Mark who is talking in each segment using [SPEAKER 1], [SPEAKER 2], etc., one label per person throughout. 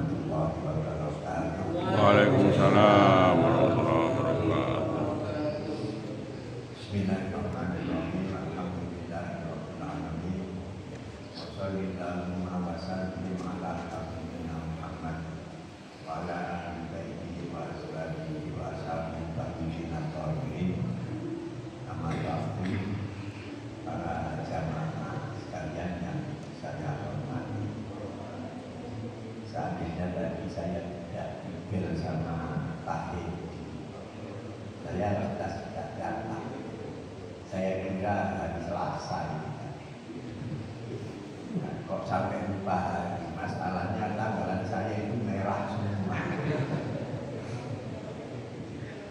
[SPEAKER 1] warahmatullahi wabarakatuh.
[SPEAKER 2] Waalaikumsalam warahmatullahi wabarakatuh.
[SPEAKER 1] Bismillahirrahmanirrahim. Alhamdulillahirabbil alamin. Wassallallahu wa sallim ala sayyidina Muhammad wa ala alihi wa sahbihi wa ashabihi tabi'in. Amma ba'du. Para jamaah sekalian yang saya hormati, seandainya tadi saya tidak pikir sama Tahir, saya sudah datang. Saya kira hari Selasa ini. Nah, kok sampai lupa hari, masalahnya tanggalan saya itu merah semua.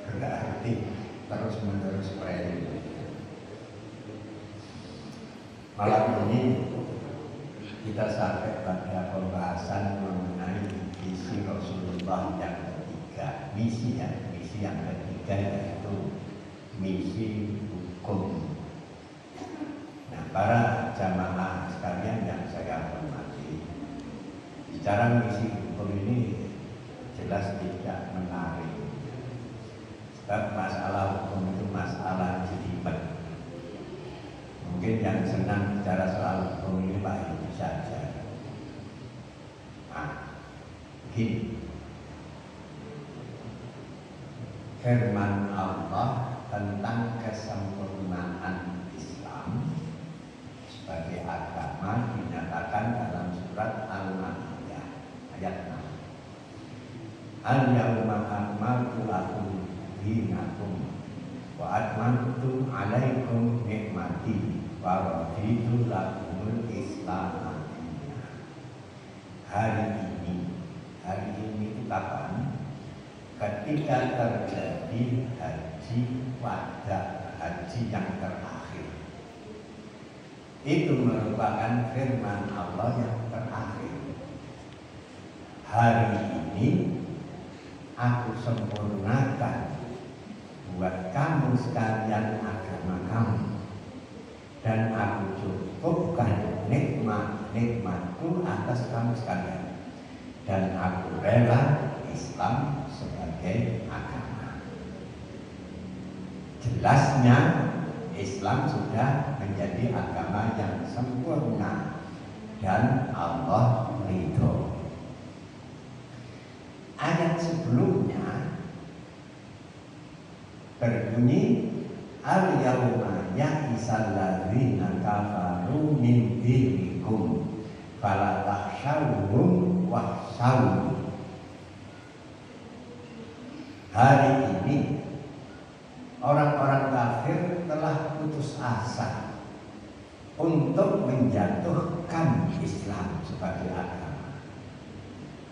[SPEAKER 1] Berarti terus menerus premi. Malam ini kita sampai pada pembahasan mengenai visi Rasulullah yang ketiga, misi yang ketiga yaitu misi hukum. Nah, para jamaah sekalian yang saya hormati, bicara misi hukum ini jelas tidak menarik. Sebab masalah hukum itu masalah jelimet. Mungkin yang senang bicara soal hukum ini Pak itu saja. Nah, begini. Firman Allah tentang kesempurnaan Islam sebagai agama dinyatakan dalam surat Al-Maidah ayat 6. Al-yawma akmaltu lakum dinakum wa atmamtu alaikum nikmati wa raditu lakumul Islam. Hari ini itu kapan? Ketika terjadi haji wada, haji yang terakhir. Itu merupakan firman Allah yang terakhir. Hari ini aku sempurnakan buat kamu sekalian agama kamu, dan aku cukupkan nikmatku atas kamu sekalian, dan aku rela Islam sebagai agama. Jelasnya Islam sudah menjadi agama yang sempurna dan Allah ridho. Ayat sebelumnya berbunyi al-yawma ya'isal ladzina kafaru min dinikum fala takhshawhum wakhshawni. Hari ini orang-orang kafir telah putus asa untuk menjatuhkan Islam sebagai agama.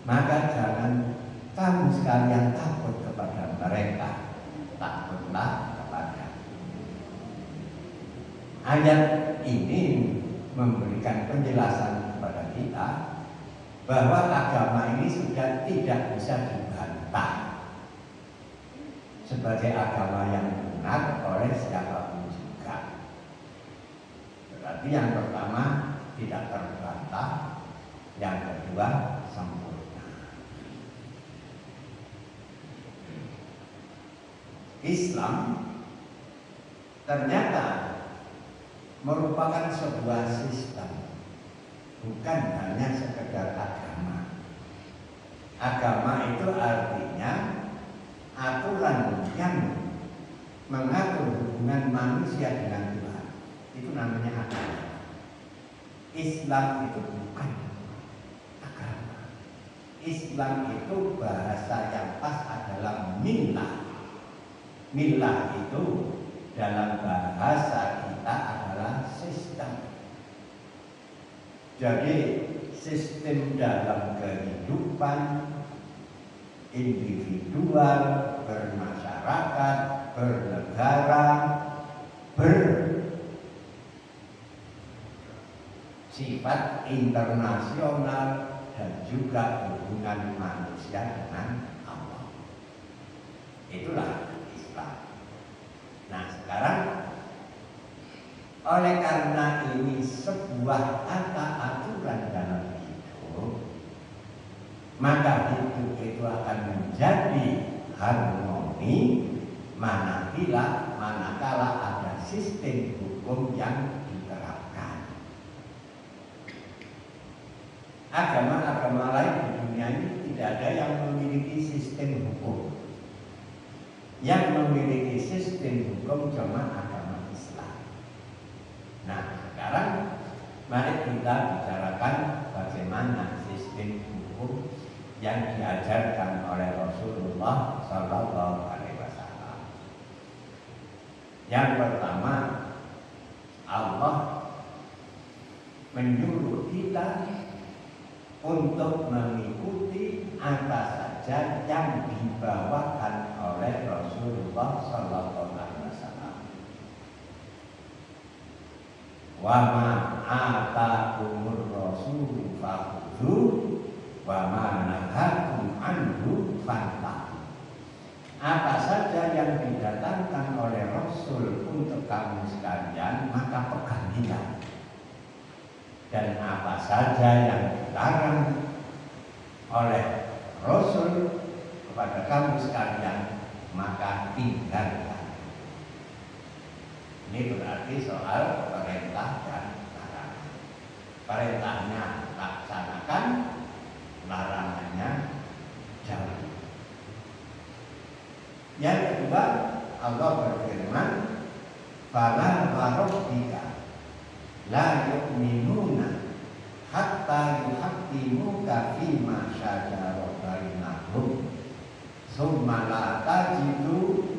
[SPEAKER 1] Maka jangan kamu sekalian takut kepada mereka. Takutlah kepada. Ayat ini memberikan penjelasan kepada kita bahwa agama ini sudah tidak bisa dibantah sebagai agama yang benar oleh siapapun juga. Berarti yang pertama tidak terbantah, yang kedua sempurna. Islam ternyata merupakan sebuah sistem, bukan hanya sekedar agama. Agama itu artinya aturan yang mengatur hubungan manusia dengan Tuhan. Itu namanya agama. Islam itu bukan agama. Islam itu bahasa yang pas adalah millah. Millah itu dalam bahasa kita adalah sistem. Jadi sistem dalam kehidupan individual, bermasyarakat, bernegara, bersifat internasional, dan juga hubungan manusia dengan Allah. Itulah Nah, sekarang oleh karena ini sebuah aturan dalam hidup, maka hidup itu akan menjadi harmoni manakala ada sistem hukum yang diterapkan. Agama-agama lain di dunia ini tidak ada yang memiliki sistem hukum. Yang memiliki sistem hukum cuma agama Islam. Nah, sekarang mari kita bicarakan bagaimana sistem hukum yang diajarkan oleh Rasulullah Sallallahu Alaihi Wasallam. Yang pertama, Allah menyuruh kita untuk mengikuti apa saja yang dibawakan oleh Rasulullah Sallallahu Alaihi Wasallam. Wa ma ataakumur rasulu fakhudhu wa ma nahakum anhu fantahu. Apa saja yang didatangkan oleh Rasul untuk kamu sekalian, maka pegangilah. Dan apa saja yang dilarang oleh Rasul kepada kamu sekalian, maka tinggalkan. Ini berarti soal perintah dan larangan. Perintahnya laksanakan, larangannya jauhi. Yang kedua, Allah berfirman, "Fala warabbika la yu'minuna hatta yuhaqqimuka fima syajara bainahum summa la tajidu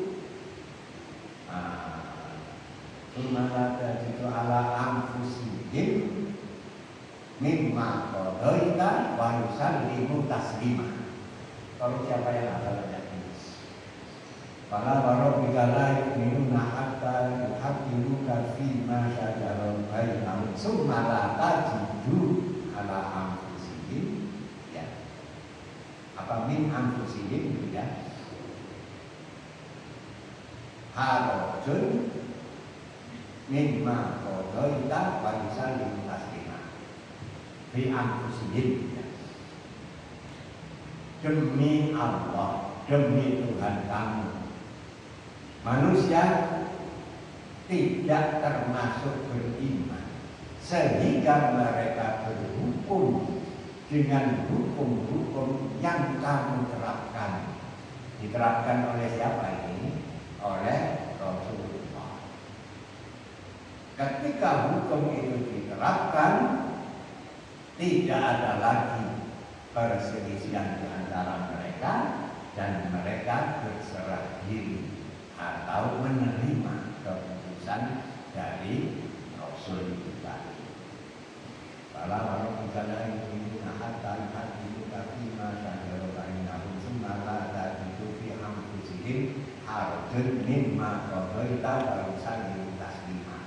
[SPEAKER 1] ala anfusihim mimma qadaita wa yusallimu taslima." Kalau siapa yang hafal ayat ini? Fala warabbika la yu'minuna hatta yuhaqqimuka fima syajara bainahum summa la tajidu ala anfusihim, ya. Apa min anfusihim, ya? Harajun mimma qadaita wa yusallimu taslima. Fi anfusihim, ya. Demi Allah, demi Tuhan kamu, manusia tidak termasuk beriman sehingga mereka berhukum dengan hukum-hukum yang kamu terapkan. Diterapkan oleh siapa ini? Oleh Rasulullah. Ketika hukum itu diterapkan, tidak ada lagi perselisihan di antara mereka dan mereka berserah diri atau menerima keputusan dari Rasul itu tadi. Kalau orang bicara ini hatta hati tapi masa jawaban nabi sumala tadi itu fi anfusihim harjun mimma qadaita wa yusallimu taslima.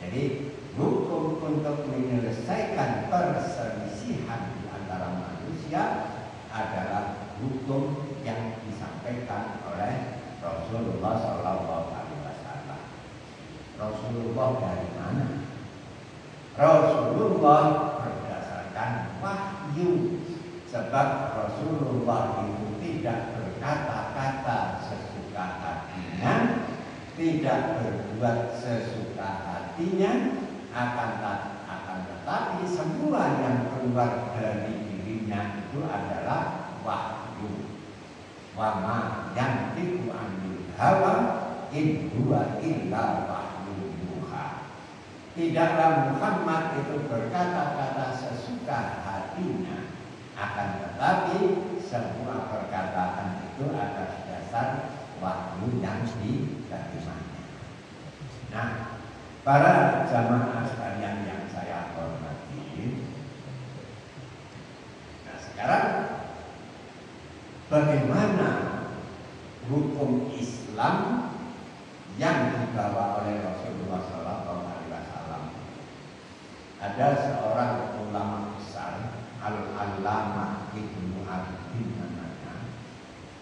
[SPEAKER 1] Jadi hukum untuk menyelesaikan perselisihan di antara manusia adalah hukum yang disampaikan oleh Rasulullah Sallallahu Alaihi Wasallam. Rasulullah dari mana? Rasulullah berdasarkan wahyu. Sebab Rasulullah itu tidak berkata-kata sesuka hatinya, tidak berbuat sesuka hatinya, akan tetapi semua yang keluar dari dirinya itu adalah wahyu. Wa ma yantiqu anil hawa in huwa illa wahyu yuha. Tidaklah Muhammad itu berkata-kata sesuka hatinya, akan tetapi semua perkataan itu atas dasar wahyu yang diterimanya. Nah, para jamaah sekalian yang saya hormati, nah sekarang bagaimana hukum Islam yang dibawa oleh Rasulullah SAW? Ada seorang ulama besar, Al-Allamah Ibnu Abidin namanya.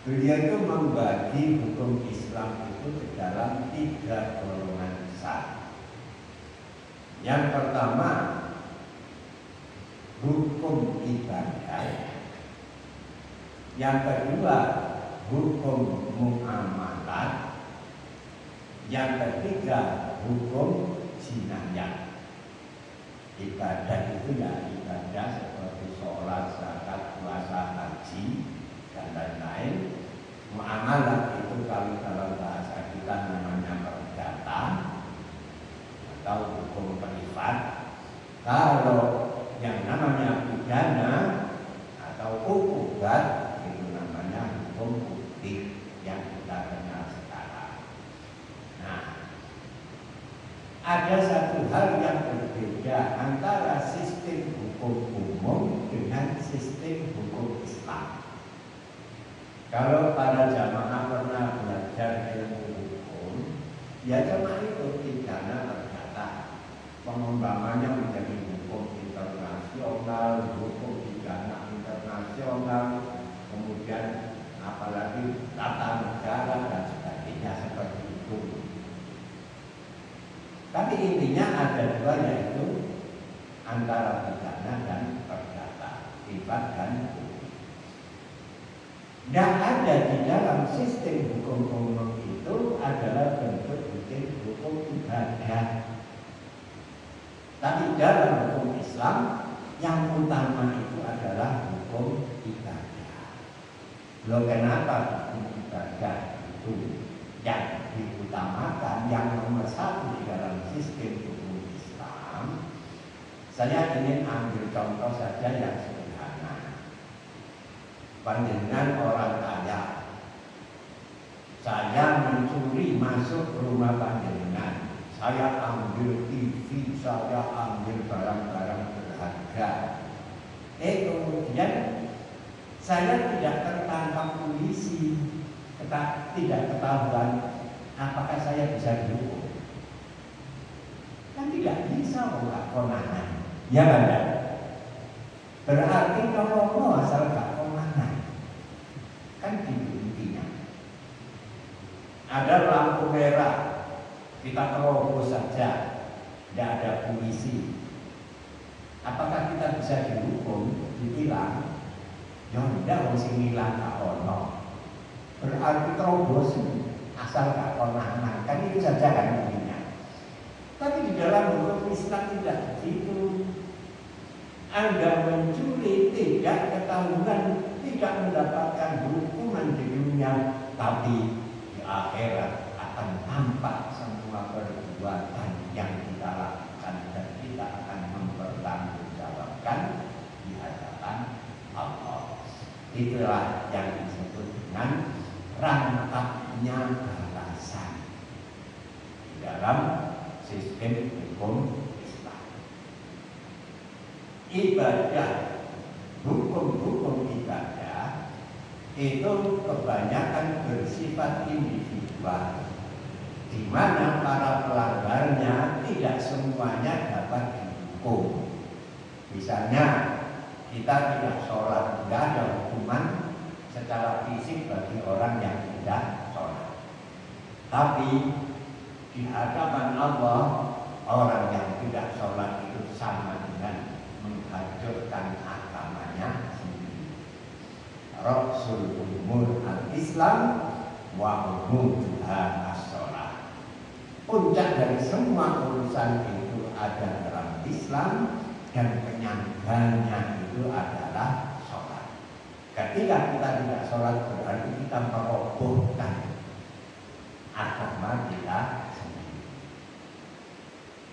[SPEAKER 1] Beliau itu membagi hukum Islam itu ke dalam 3 golongan besar. Yang pertama, hukum ibadah. Yang kedua, hukum muamalat. Yang ketiga, hukum jinayah. Ibadah itu ya ibadah seperti sholat, zakat, puasa, haji, dan lain-lain. Muamalat itu kalau dalam bahasa kita namanya perdata atau hukum privat. Kalau yang namanya pidana atau ukubat itu namanya hukum publik yang kita kenal sekarang. Nah, ada satu hal yang berbeda antara sistem hukum umum dengan sistem hukum Islam. Kalau para jamaah pernah belajar ilmu hukum, ya cuma itu pidana perdata. Pengembangannya menjadi hukum internasional, hukum pidana internasional, kemudian apalagi tata negara dan sebagainya seperti itu. Tapi intinya ada dua, yaitu antara pidana dan perdata, privat dan hukum. Yang ada di dalam sistem hukum umum itu adalah bentuk hukum ibadah. Tapi dalam hukum Islam yang utama itu adalah hukum ibadah. Loh, kenapa hukum ibadah itu yang diutamakan, yang nomor satu di dalam sistem hukum Islam? Saya ingin ambil contoh saja yang sederhana. Panjenengan orang kaya, saya mencuri masuk rumah panjenengan, saya ambil TV, saya ambil barang-barang berharga. Kemudian saya tidak tertangkap polisi, tidak ketahuan, apakah saya bisa dihukum? Kan tidak bisa, nggak konangan, ya kan? Berarti kalau mau asal nggak konangan, kan intinya ada lampu merah, kita terobos saja, tidak ada polisi. Apakah kita bisa dihukum? Dibilang, ya tidak, mesti ngilang gak ono. Berarti terobos asal gak konangan, kan itu saja kan intinya. Tapi di dalam hukum Islam tidak begitu. Anda mencuri tidak ketahuan, tidak mendapatkan hukuman di dunia, tapi di akhirat akan tampak semua perbuatan yang kita lakukan dan kita akan mempertanggungjawabkan di hadapan Allah. Itulah yang disebut dengan rangkapnya balasan di dalam sistem hukum Islam. Ibadah, hukum-hukum ibadah itu kebanyakan bersifat individual, di mana para pelanggarnya tidak semuanya dapat dihukum. Misalnya kita tidak sholat, tidak ada hukuman secara fisik bagi orang yang tidak sholat. Tapi di hadapan Allah, orang yang tidak sholat itu sama dengan menghancurkan agamanya sendiri. Rasul umur al-Islam wa umuduha as-sholat. Puncak dari semua urusan itu ada dalam Islam, dan penyangganya itu adalah sholat. Ketika kita tidak sholat, berarti kita merobohkan agama kita sendiri.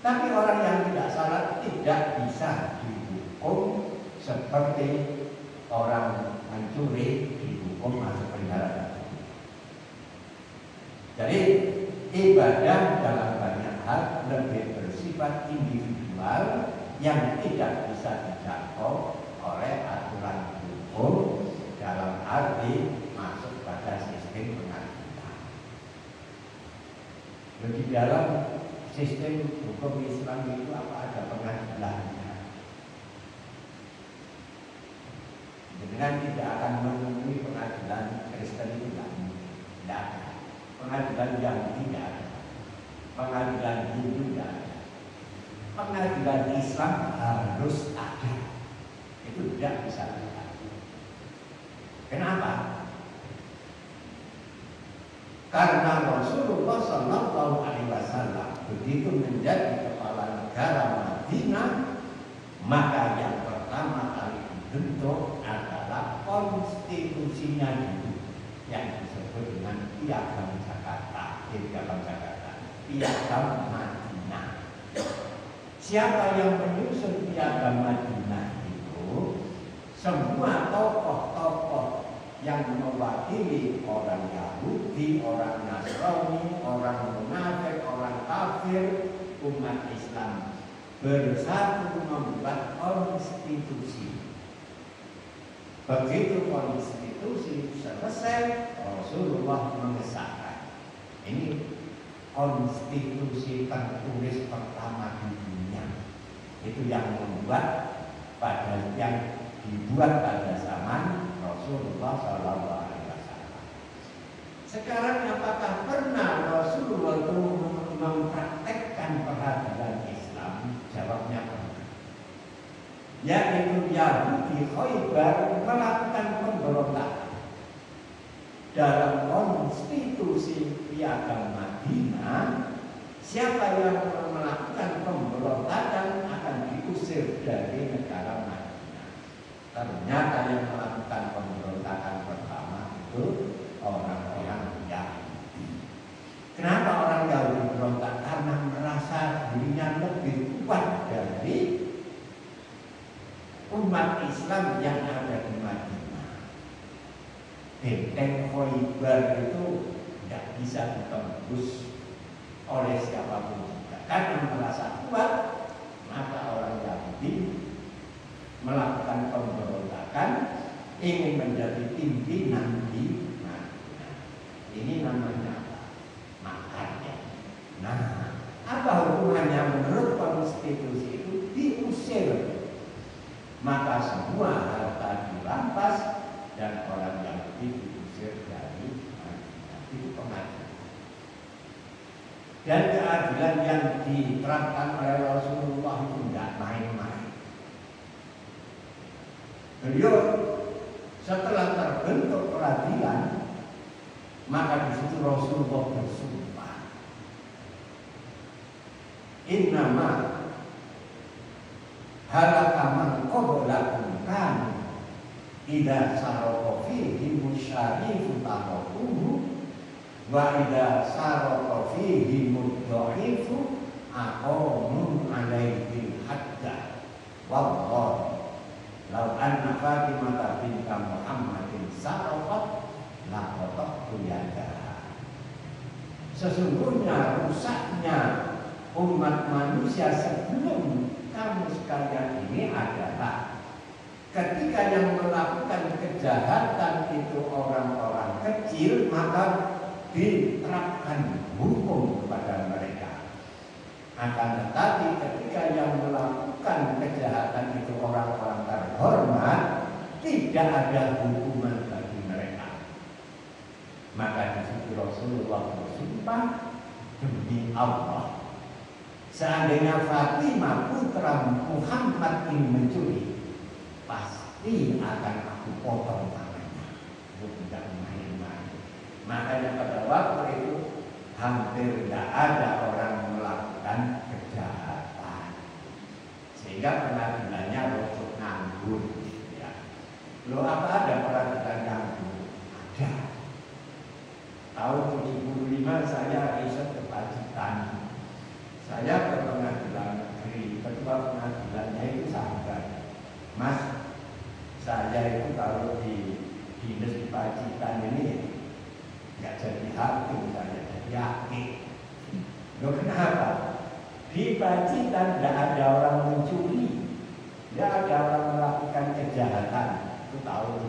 [SPEAKER 1] Tapi orang yang tidak sholat tidak bisa dihukum seperti orang mencuri dihukum masuk penjara. Jadi ibadah dalam banyak hal lebih bersifat individual yang tidak bisa dijangkau oleh aturan hukum dalam arti masuk pada sistem pengadilan. Di dalam sistem hukum Islam itu apa ada pengadilannya? Dengan tidak akan menemui pengadilan Kristen itu tidak ada. Pengadilan Yahudi tidak ada. Pengadilan Hindu tidak ada. Pengadilan Islam harus ada. Itu tidak bisa dilakukan. Kenapa? Rasulullah Shallallahu Alaihi Wasallam begitu menjadi kepala negara Madinah, maka yang pertama kali dibentuk adalah konstitusinya dulu yang disebut dengan Piagam Jakarta, Piagam Madinah. Siapa yang menyusun Piagam Madinah itu? Semua tokoh-tokoh yang mewakili orang Yahudi, orang Nasrani, orang munafik, orang kafir, umat Islam bersatu membuat konstitusi. Begitu konstitusi selesai, Rasulullah mengesahkan. Ini konstitusi tertulis pertama di dunia. Itu yang membuat yang dibuat pada zaman Rasulullah SAW. Sekarang apakah pernah Rasulullah itu mempraktekkan peradilan Islam? Jawabnya pernah. Yaitu Yahudi Khaybar melakukan pemberontakan. Dalam konstitusi Piagam Madinah, siapa yang melakukan pemberontakan akan diusir dari negara Madinah. Ternyata yang melakukan pemberontakan pertama itu orang-orang Yahudi. Kenapa orang Yahudi berontak? Karena merasa dirinya lebih kuat dari umat Islam yang ada di Madinah. Benteng Khaybar itu tidak bisa ditembus oleh siapapun juga. Karena merasa kuat, maka orang Yahudi melakukan pemberontakan, ingin menjadi pimpinan di Madinah. Ini namanya apa? Makanya. Nah, apa hukumannya menurut konstitusi itu? Diusir. Maka semua harta dirampas dan orang Yahudi diusir dari Madinah. Itu pengadilan. Dan keadilan yang diterapkan oleh Rasulullah itu tidak main-main. Beliau setelah terbentuk peradilan, maka di situ Rasulullah bersumpah, innama halaka man qablakum kan idza sarqa fihi musyarifu taqaquhu wa idza sarqa fihi mudha'ifu aqamu alaihi hadda wallahu lau anna Fatimah binta Muhammadin sarqat la qata'tu yadaha. Sesungguhnya rusaknya umat manusia sebelum kamu sekalian ini adalah ketika yang melakukan kejahatan itu orang-orang kecil, maka diterapkan hukum kepada mereka. Akan tetapi ketika yang melakukan kejahatan itu orang-orang terhormat, tidak ada hukuman bagi mereka. Maka di situ Rasulullah bersumpah, demi Allah, seandainya Fatimah putra Muhammad ini mencuri, pasti akan aku potong tangannya. Itu tidak main-main. Makanya pada waktu itu hampir tidak ada orang melakukan kejahatan, sehingga pengadilannya rojok nganggur. Ya. Loh, apa ada peradilan nganggur? Ada. Tahun 75 saya riset ke Pacitan. Saya ke pengadilan negeri, ketua pengadilannya itu sahabat. Mas, saya itu kalau di dinas di Pacitan ini nggak jadi hakim, saya jadi hakim. Loh, kenapa? Di Pacitan tidak ada orang mencuri, tidak ada orang melakukan kejahatan. Itu tahun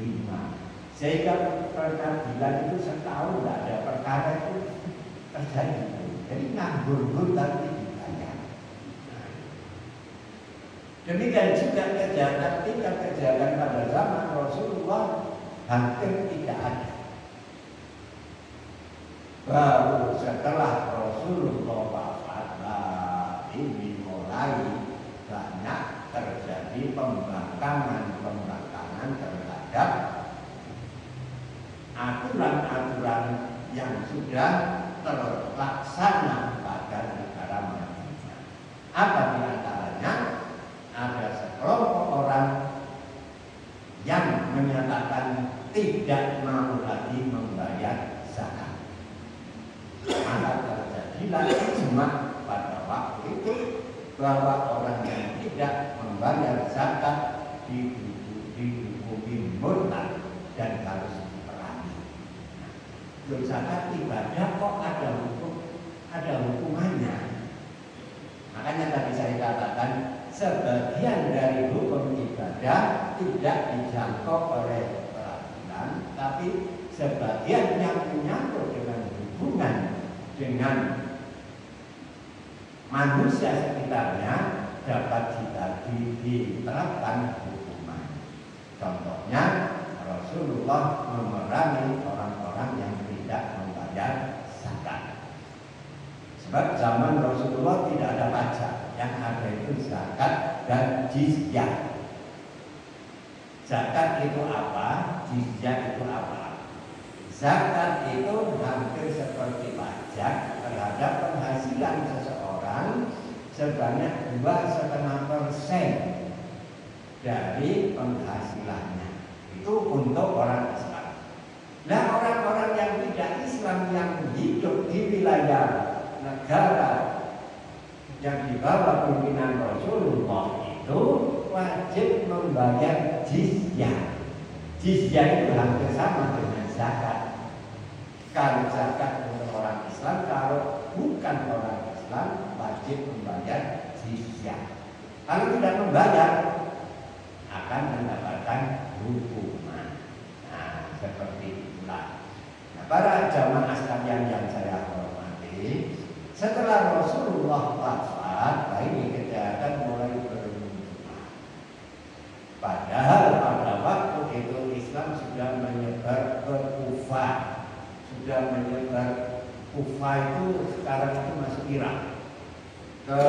[SPEAKER 1] 75. Sehingga pengadilan itu setahun tidak ada perkara itu terjadi. Jadi nganggur-nggur tapi dibayar. Demikian juga kejahatan pada zaman Rasulullah hampir tidak ada. Baru setelah Rasulullah wafat, ini mulai banyak terjadi pembangkangan terhadap aturan-aturan yang sudah sudah terlaksana pada negara Madinah. Apa di antaranya? Ada sekelompok orang yang menyatakan tidak mau lagi membayar zakat. Maka terjadilah ijma pada waktu itu bahwa orang yang tidak membayar zakat dihukumi murtad dan harus diperangi. Nah, zakat ibadah kok ada hukumannya. Makanya tadi saya katakan sebagian dari hukum ibadah tidak dijangkau oleh peradilan, tapi sebagian yang menyangkut dengan hubungan dengan manusia sekitarnya dapat diterapkan hukuman. Contohnya Rasulullah memerangi orang-orang yang tidak membayar zakat. Sebab zaman Rasulullah tidak ada pajak, yang ada itu zakat dan jizyah. Zakat itu apa? Jizyah itu apa? Zakat itu hampir seperti pajak terhadap penghasilan seseorang sebanyak 2,5% dari penghasilannya. Itu untuk orang Islam. Nah, orang-orang yang tidak Islam yang hidup di wilayah negara yang di bawah pimpinan Rasulullah itu wajib membayar jizyah. Jizyah itu hampir sama dengan zakat. Kalau zakat untuk orang Islam, kalau bukan orang Islam wajib membayar jizyah. Kalau tidak membayar akan mendapatkan hukuman. Nah, seperti itulah. Nah, para jamaah sekalian yang saya hormati, setelah Rasulullah wafat, ini kejahatan mulai bermunculan. Padahal pada waktu itu Islam sudah menyebar ke Kufah, sudah menyebar. Kufah itu sekarang itu masuk Irak. Ke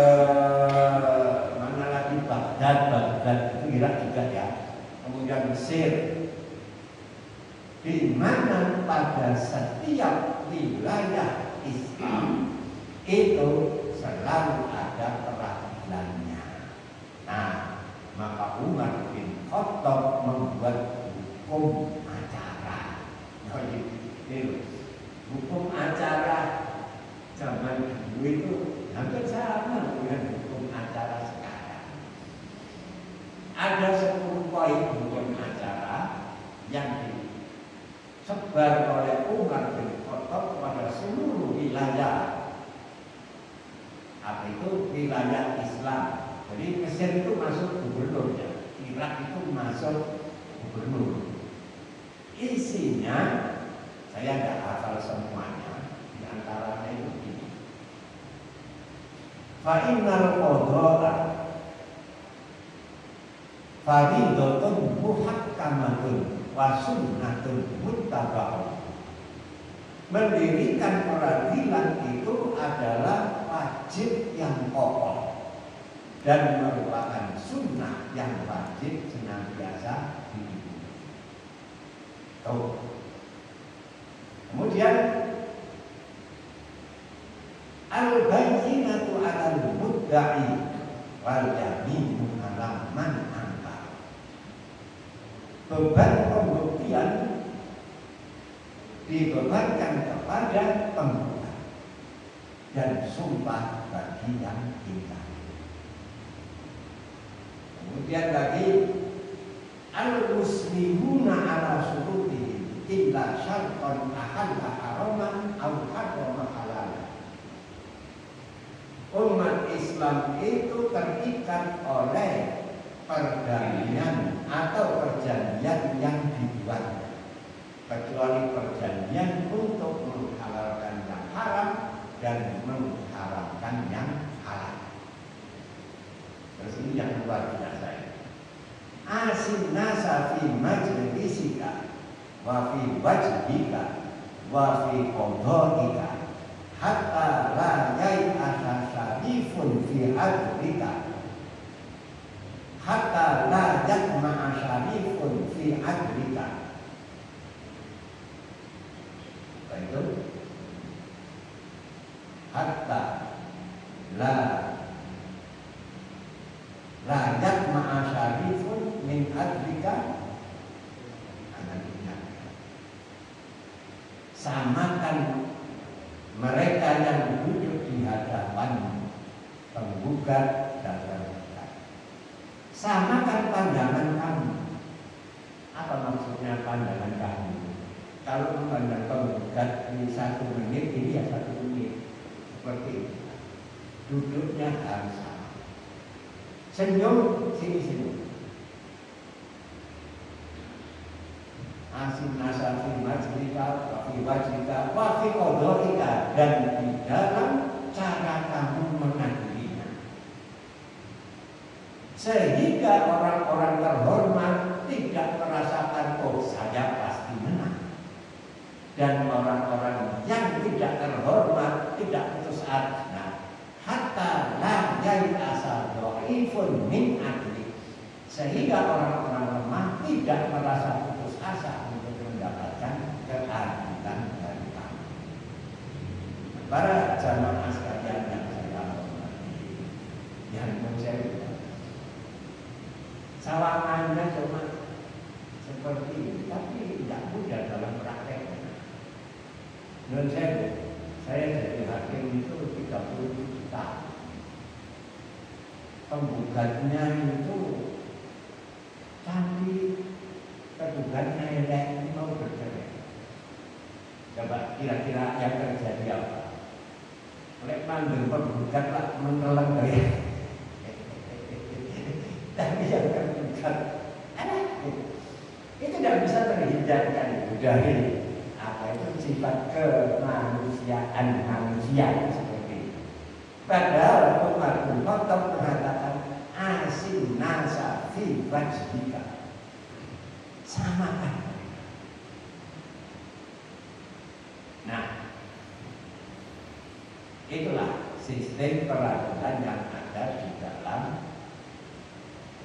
[SPEAKER 1] mana lagi? Baghdad itu Irak juga ya. Kemudian Mesir. Di mana pada setiap wilayah Islam itu selalu ada peradilannya. Nah, maka Umar bin Khattab membuat hukum acara. Nah, ini hukum acara zaman dulu itu hampir sama dengan hukum acara sekarang. Ada 10 poin hukum acara yang disebar oleh Umar bin Khattab kepada seluruh wilayah. Apa itu wilayah Islam? Jadi Mesir itu masuk gubernur ya, Irak itu masuk gubernur. Isinya saya nggak hafal semuanya, di antaranya itu ini. Fa'innal qadha'a fariidatun muhakkamatun wa sunnatun muttaba'un. Mendirikan peradilan itu adalah wajib yang pokok dan merupakan sunnah yang wajib senantiasa diikuti. Kemudian al-bayyinatu 'alal mudda'i wal yaminu 'ala man ankar. Beban pembuktian dibebankan kepada penggugat dan sumpah bagi yang ingkar. Kemudian lagi al-muslimuna ala surutihim illa syartan ahalla haraman aw harrama halalan. Umat Islam itu terikat oleh perdamaian atau perjanjian yang dibuat, kecuali perjanjian untuk menghalalkan yang haram dan mengharamkan yang halal. Terus ini yang luar biasa ini. Asin nasa fi majlisika wa fi wajhika wa fi qadhika hatta la yai'asa syarifun fi adrika hatta la yajma'a syarifun fi adrika. Itu Afrika, Amerika. Samakan mereka yang duduk di hadapan penggugat dan tergugat. Samakan pandangan kamu. Apa maksudnya pandangan kamu? Kalau memandang penggugat ini 1 menit, ini ya 1 menit. Seperti itu. Duduknya harus sama. Senyum, sini-sini. Asin nasa fi majlika, fi wajhika, wa fi qadrika, dan di dalam cara kamu mengadilinya. Sehingga orang-orang terhormat tidak merasakan oh saya pasti menang. Dan orang-orang yang tidak terhormat tidak putus asa. Hatta la yai'asa dhaifun min adli. Sehingga orang-orang lemah tidak merasa putus asa untuk mendapatkan keadilan dari kamu. Para jamaah sekalian yang saya hormati, yang saya sawangannya cuma seperti ini, tapi tidak mudah dalam prakteknya. Dan saya jadi hakim itu 37 tahun. Penggugatnya itu cantik, tergugatnya elek, mau bercerai. Coba kira-kira yang terjadi apa? Oleh manggil penggugat lah meneleng gaya. Tapi yang tergugat elek. Itu tidak bisa terhindarkan dari apa itu sifat kemanusiaan manusia seperti itu. Padahal Umar bin Khattab mengatakan asin nasa fi wajhika, samakan. Nah, itulah sistem peradilan yang ada di dalam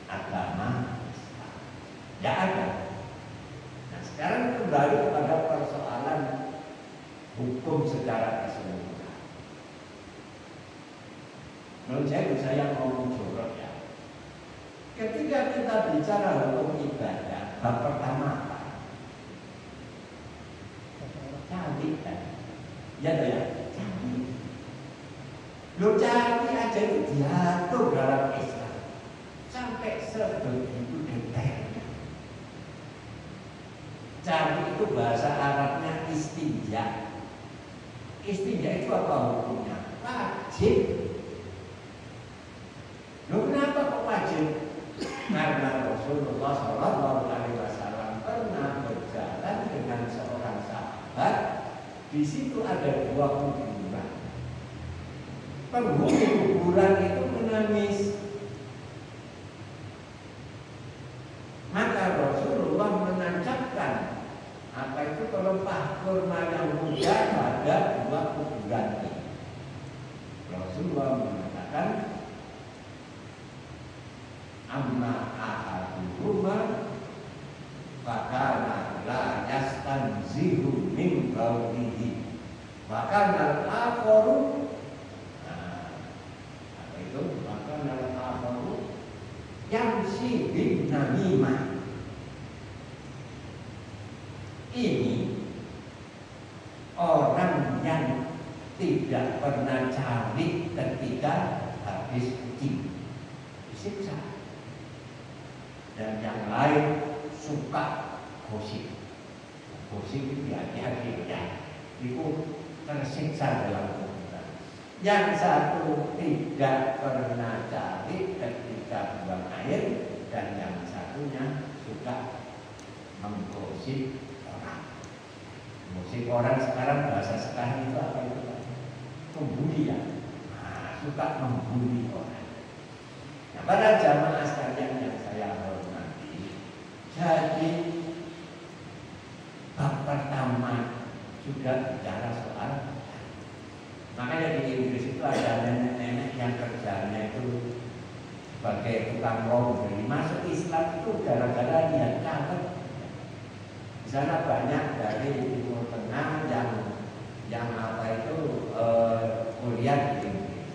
[SPEAKER 1] agama Islam. Tidak ada. Nah, sekarang kembali kepada persoalan hukum secara keseluruhan. Menurut saya mau menjorok ya. Ketika kita bicara hukum ibadah, bab pertama apa? Cantik kan? Ya cantik. Lo cantik aja itu diatur dalam Islam sampai sebegitu detailnya. Cantik itu bahasa Arabnya istinja. Istinja itu apa hukumnya? Wajib. Loh kenapa kok wajib? Karena Rasulullah SAW pernah berjalan dengan seorang sahabat. Di situ ada 2 kuburan. Penghuni kuburan itu menangis. Maka Rasulullah menancapkan apa itu pelepah kurma yang muda pada 2 kuburan ini. Rasulullah mengatakan, amma ahaduhuma fakana la yastanzihu min baulihi wa kana al-akharu apa itu fakana al-akharu yamshi bin namimah. Ini orang yang tidak pernah cari ketika habis uji disiksa. Dan yang lain suka gosip. Gosip itu hati-hati ya. Itu tersiksa dalam kehidupan. Yang satu tidak pernah cari ketika buang air, dan yang satunya suka menggosip orang. Menggosip orang sekarang, bahasa sekarang itu apa itu? Membuli ya. Nah, suka membuli orang. Nah, pada jamaah sekalian yang saya hormati, jadi bab pertama sudah bicara soal. Makanya di Inggris itu ada nenek-nenek yang kerjanya itu sebagai tukang laundry. Masuk Islam itu gara-gara dia cakep. Di sana banyak dari Timur Tengah yang apa itu kuliah di Inggris.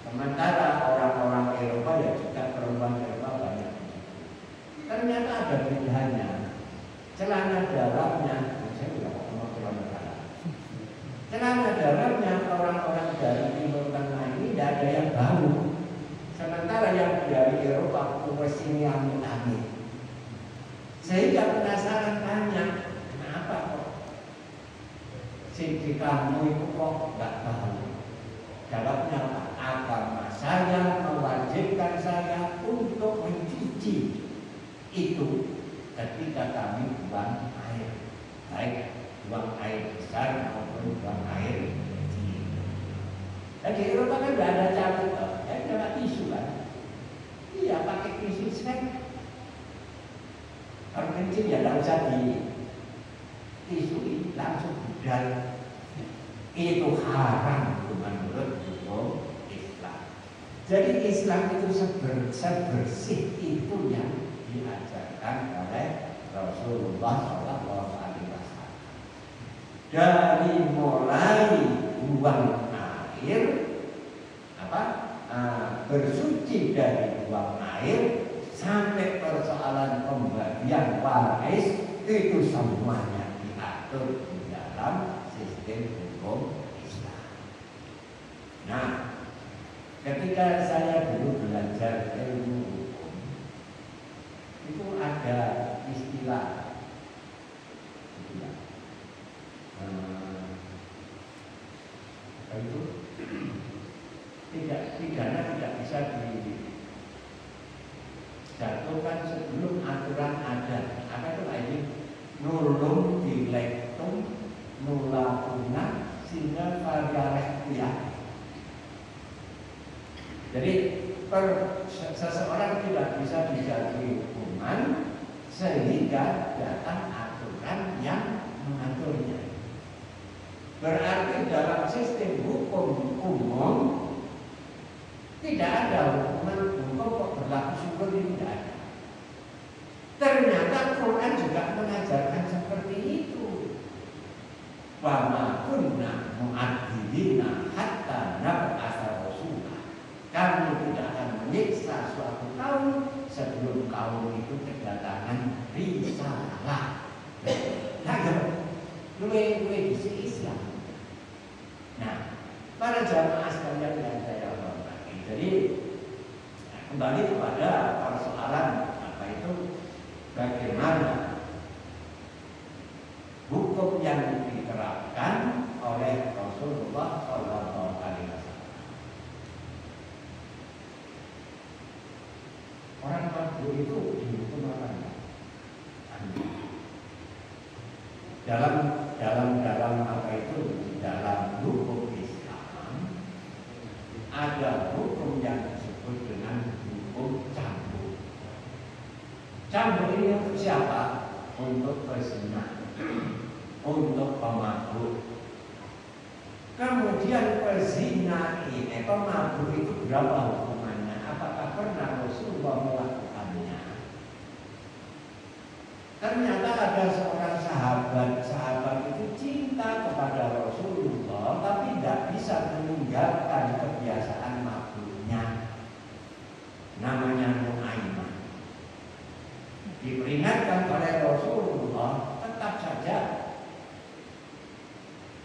[SPEAKER 1] Sementara orang-orang Eropa ya juga perempuan Eropa banyak. Ternyata ada bedanya. Celana dalamnya, saya tidak mau celana dalam. Celana dalamnya orang-orang dari Timur Tengah ini tidak ada yang bau. Sementara yang dari Eropa ini amit-amit. Sehingga penasaran tanya, kenapa kok sisi kamu itu kok nggak bau? Jawabnya apa? Agama saya mewajibkan saya untuk mencuci itu ketika kami buang air, baik buang air besar maupun buang air kecil. Dan di Eropa kan tidak ada cabut, ada tisu kan? Iya, pakai tisu sek. Kalau kencing ya tidak usah di tisu ini langsung budal. Itu haram menurut hukum Islam. Jadi Islam itu sebersih itu yang diajarkan oleh Rasulullah SAW. Dari mulai buang air, bersuci dari buang air, sampai persoalan pembagian waris itu semuanya diatur di dalam sistem hukum Islam. Nah, ketika saya dulu belajar ilmu hukum, itu ada istilah itu pidana tidak bisa dijatuhkan sebelum aturan ada. Apa itu ini? Nulung dilektum nulakuna sehingga variareh. Jadi seseorang tidak bisa dijatuhi hukuman sehingga datang aturan yang mengaturnya. Berarti dalam sistem hukum umum tidak ada hukuman hukum kok berlaku syukur ini tidak ada. Ternyata Quran juga mengajarkan seperti itu. Wa ma kunna mu'adzibina hatta nab'atsa rasulah. Kami tidak akan menyiksa suatu kaum sebelum kaum itu kedatangan risalah. Luwe di Islam. Nah, para jamaah sekalian yang saya hormati. Jadi kembali kepada persoalan apa itu, bagaimana hukum yang diterapkan oleh Rasulullah SAW. Orang mabuk itu dihukum apa? Dalam apa itu, dalam hukum Islam ada hukum yang disebut dengan hukum cambuk. Cambuk ini untuk siapa? Untuk pezina, untuk pemabuk. Kemudian pezina ini, pemabuk itu berapa hukumannya? Apakah pernah Rasulullah melakukannya? Ternyata ada seorang sahabat itu cinta kepada Rasulullah, tapi tidak bisa meninggalkan kebiasaan mabuknya. Namanya Nu'aimah. Diperingatkan oleh Rasulullah, tetap saja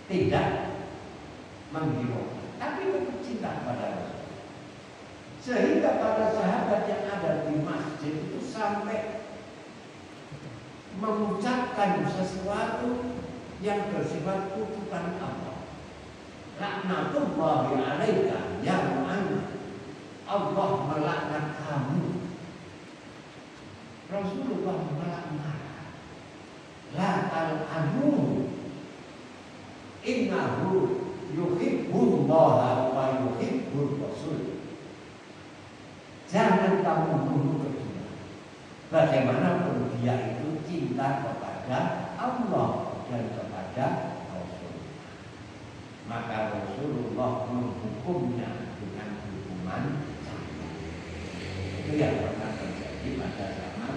[SPEAKER 1] tidak menghiraukan, tapi tetap cinta kepada Rasulullah. Sehingga para sahabat yang ada di masjid itu sampai mengucapkan sesuatu yang bersifat kutukan Allah. Laknatullahi alaika ya Muhammad. Allah melaknat kamu. Rasulullah melaknat. La tal'anu. Innahu yuhibbullaha wa yuhibbur rasul. Jangan kamu bunuh kedua. Bagaimanapun dia itu cinta kepada Allah dan kepada Rasulullah. Maka Rasulullah menghukumnya dengan hukuman cambuk. Itu yang pernah terjadi pada zaman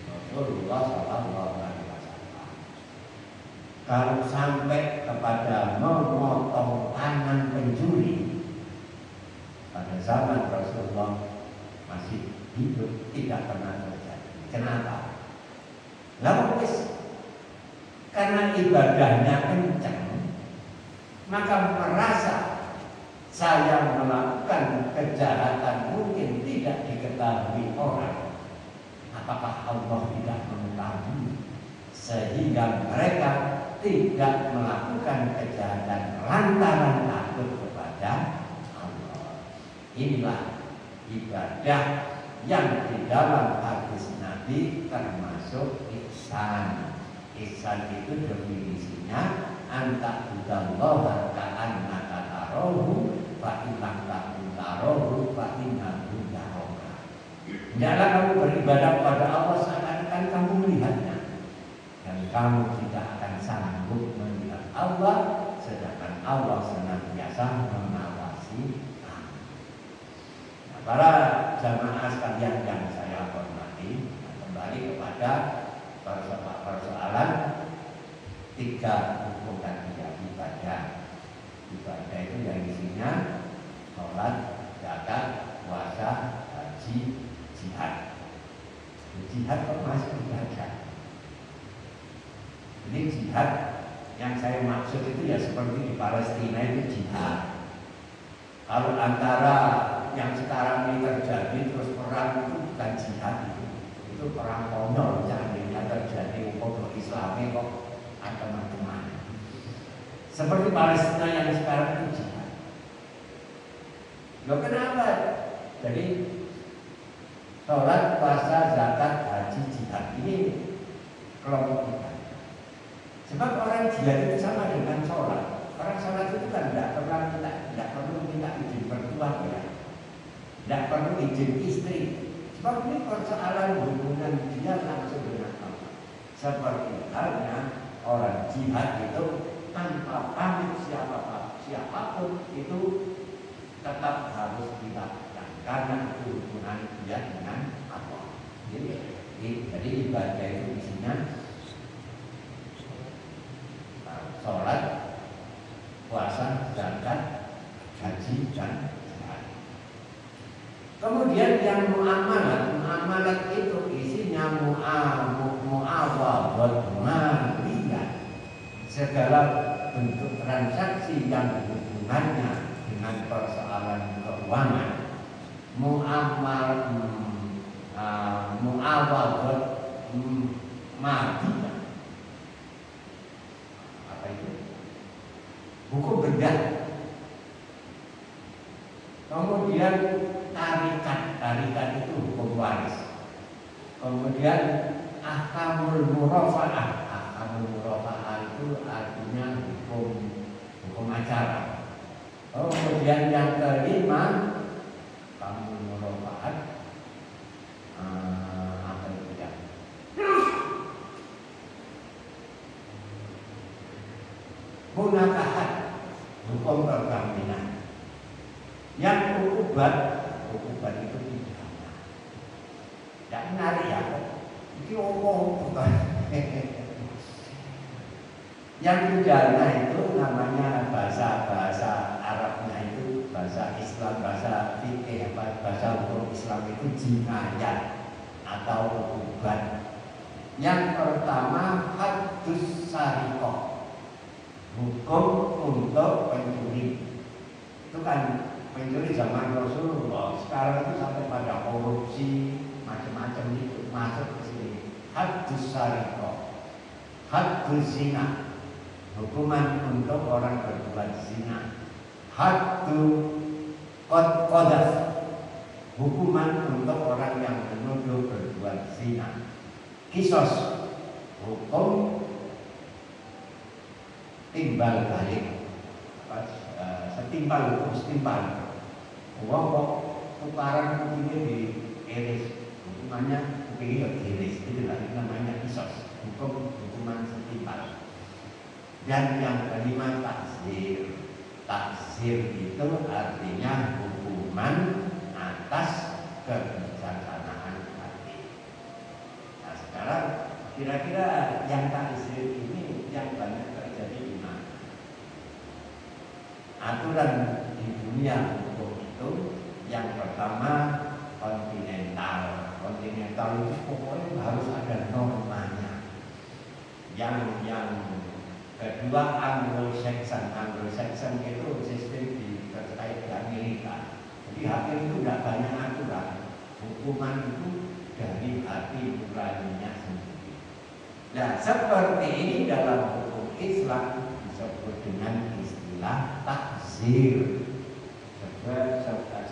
[SPEAKER 1] Rasulullah SAW. Kalau sampai kepada memotong tangan pencuri pada zaman Rasulullah masih hidup, tidak pernah terjadi. Kenapa? Lalu karena ibadahnya kencang, maka merasa saya melakukan kejahatan mungkin tidak diketahui orang. Apakah Allah tidak mengetahui? Sehingga mereka tidak melakukan kejahatan lantaran takut kepada Allah. Inilah ibadah yang di dalam hadis Nabi termasuk ihsan. Ihsan itu definisinya anta budallaha ka'annaka tarahu fa in lam takun tarahu fa innahu yaraka. Janganlah kamu beribadah kepada Allah seakan-akan kamu melihatnya, dan kamu tidak akan sanggup melihat Allah sedangkan Allah senantiasa mengawasi kamu. Nah, para jamaah sekalian yang saya hormati, kembali kepada persoalan tiga hukum tadi ibadah. Ibadah itu yang isinya sholat, zakat, puasa, haji, jihad. Jihad kok masuk ibadah. Ini jihad yang saya maksud itu ya seperti di Palestina itu jihad. Kalau antara yang sekarang ini terjadi terus perang itu bukan jihad itu perang konyol. Seandainya terjadi hukum Islami kok ada macam-macam. Seperti Palestina yang sekarang itu jihad. Loh kenapa? Jadi sholat, puasa, zakat, haji, jihad ini kelompok kita. Sebab orang jihad itu sama dengan sholat. Orang sholat itu kan tidak perlu minta izin mertua ya, tidak perlu izin istri. Sebab ini persoalan hubungan dia langsung dengan Allah. Seperti halnya orang jihad itu tanpa pamit siapapun itu tetap harus dilakukan karena itu hubungan dia dengan Allah. Jadi ibadah itu isinya sholat, puasa, zakat, haji, dan jihad. Kemudian yang muamalat itu isinya muawadat maliyah, segala bentuk transaksi yang hubungannya dengan persoalan keuangan. Muawadat maliyah, apa itu? Hukum benda. Kemudian tarikat itu hukum waris. Kemudian ahkamul murafa'ah. Ahkamul murafa'ah itu artinya hukum acara. Kemudian yang kelima, ahkamul murafa'ah apa itu ya? Munakahat, hukum perkawinan. Yang ukubat itu pidana. Tidak menarik ya kok. Ini bukan. Yang pidana itu namanya bahasa Arabnya itu bahasa Islam, bahasa fikih, bahasa hukum Islam itu jinayat atau ukubat. Yang pertama haddus sariqah, hukum untuk pencuri. Itu kan pencuri zaman Rasulullah, sekarang itu sampai pada korupsi macam-macam itu masuk ke sini. Haddus sariqah, haddus zina, hukuman untuk orang berbuat zina. Haddu qadhaf, hukuman untuk orang yang menuduh berbuat zina. Kisos, hukum timbal balik, setimpal. Uang kok tukaran kupingnya diiris, hukumannya kupingnya diiris, itu namanya kisos, hukuman setimpal. Dan yang kelima takzir. Takzir itu artinya hukuman atas kebijaksanaan hati. Nah sekarang kira-kira yang takzir ini yang banyak terjadi di mana? Aturan di dunia hukum itu yang pertama kontinental. Kontinental itu pokoknya harus ada normanya. Yang kedua Anglo-Saxon. Anglo-Saxon itu sistem terkait di Amerika. Jadi hakim itu tidak banyak aturan. Hukuman itu dari hati nuraninya sendiri. Nah, seperti ini dalam hukum Islam disebut dengan istilah takzir.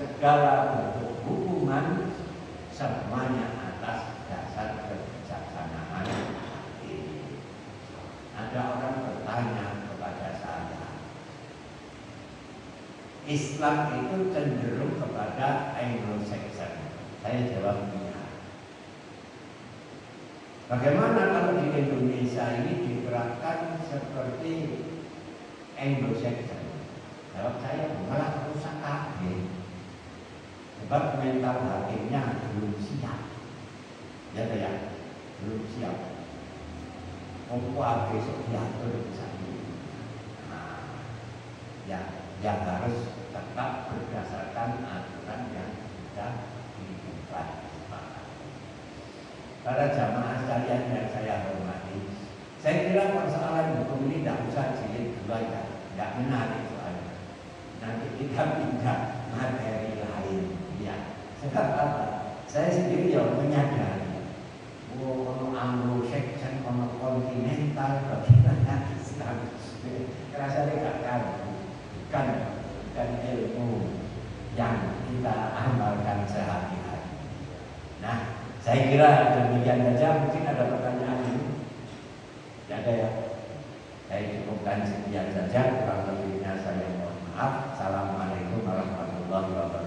[SPEAKER 1] Segala bentuk hukuman semuanya atas dasar kebijaksanaan hati. Ada orang bertanya kepada saya, Islam itu cenderung kepada Anglo-Saxon. Saya jawab iya. Bagaimana kalau di Indonesia ini diterapkan seperti Anglo-Saxon? Jawab saya, malah rusak kabeh. Sebab mental hakimnya belum siap. Ya, belum siap. Apa besok diatur satu. Nah, yang harus tetap berdasarkan aturan yang sudah dibuat. Para jamaah sekalian yang saya hormati, saya kira persoalan hukum ini tidak usah jilid dua ya, tidak menarik soalnya. Nanti kita pindah materi lain, ya. Sebab apa? Saya sendiri yang menyadari, Anglo-Saxon, kontinental, bagaimana Islam? Rasanya bukan ilmu yang kita amalkan sehari-hari. Nah, saya kira demikian saja. Mungkin ada pertanyaan ini? Tidak ada ya? Saya cukupkan sekian saja. Kurang lebihnya saya mohon maaf. Assalamualaikum warahmatullahi wabarakatuh.